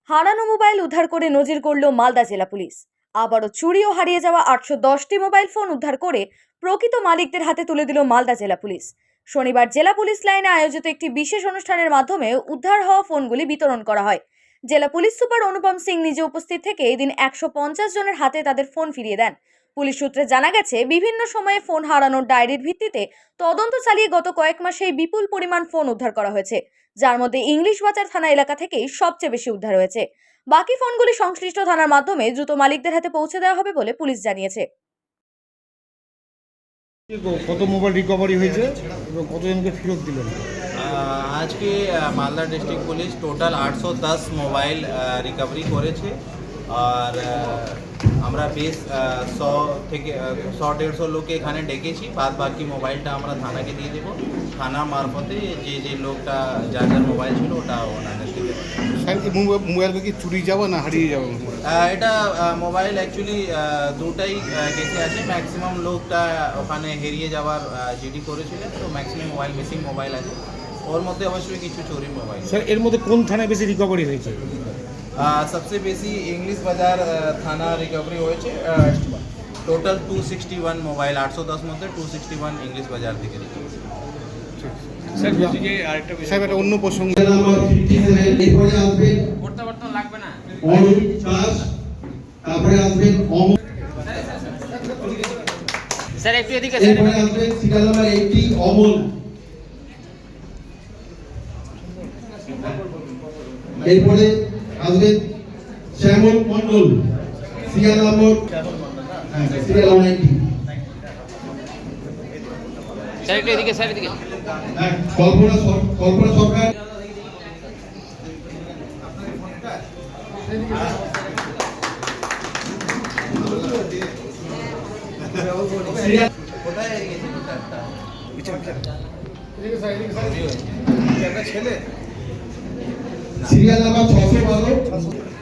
হারানো মোবাইল উদ্ধার করে নজির গড়ল মালদা জেলা পুলিশ। আবারও চুরি ও হারিয়ে যাওয়া 810টি মোবাইল ফোন উদ্ধার করে প্রকৃত মালিকদের হাতে তুলে দিল মালদা জেলা পুলিশ। শনিবার জেলা পুলিশ লাইনে আয়োজিত একটি বিশেষ অনুষ্ঠানের মাধ্যমে উদ্ধার হওয়া ফোনগুলি বিতরণ করা হয়। জেলা পুলিশ সুপার অনুপম সিং নিজে উপস্থিত থেকে এদিন 150 জনের হাতে তাদের ফোন ফিরিয়ে দেন। পুলিশ সূত্রে জানা গেছে, বিভিন্ন সময়ে ফোন হারানোর ডায়েরির ভিত্তিতে তদন্ত চালিয়ে গত কয়েক মাসে বিপুল পরিমাণ ফোন উদ্ধার করা হয়েছে, যার মধ্যে ইংলিশ বাজার থানা এলাকা থেকেই সবচেয়ে বেশি উদ্ধার হয়েছে। বাকি ফোনগুলি সংশ্লিষ্ট থানার মাধ্যমে দ্রুত মালিকদের হাতে পৌঁছে দেওয়া হবে বলে পুলিশ জানিয়েছে। কত মোবাইল রিকভারি হয়েছে এবং কতজনকে ফেরত দিলেন? आज के Malda district police total 810 mobile recovery করেছে। আর আমরা বেশ 100-150 লোককে এখানে ডেকেছি। বাকি মোবাইলটা আমরা থানাকে দিয়ে দেবো। থানা মারফতে যে লোকটা যার মোবাইল ছিল ওটা ওনাদেরকে দেবো। মোবাইলটা কি চুরি যাবে না হারিয়ে যাবে? এটা মোবাইল অ্যাকচুয়ালি দুটাই কেসে আছে। ম্যাক্সিমাম লোকটা ওখানে হারিয়ে যাওয়ার জিডি করেছিলেন, তো ম্যাক্সিমাম মোবাইল মিসিং মোবাইল আছে। ওর মধ্যে অবশ্যই কিছু চুরি মোবাইল। স্যার, এর মধ্যে কোন থানায় বেশি রিকভারি হয়েছে? सबसे बेसी इंग्लिश बाजार थाना रिकवरी হয়েছে। টোটাল 261 মোবাইল, 810 মধ্যে 261 ইংলিশ বাজার থেকে রিকভারি। স্যার, বলছি যে আরেকটা বিষয়, একটা অন্য প্রসঙ্গ। নাম্বার 57 এরপরে আসবে বর্তমান লাগবে না। অরুণ দাস, তারপরে আসবে অমর, স্যার একটু এদিকে এরপরে আসবে সিরিয়াল নাম্বার 80 অমল, এরপরে আসবে শ্যামল মণ্ডল, সিরিয়াল নাম্বার 90। স্যার একটু এদিকে, স্যার এদিকে। কল্পনা সরকার, কোথায় হারিয়ে গেছে সিরিয়াল নাম্বার 612।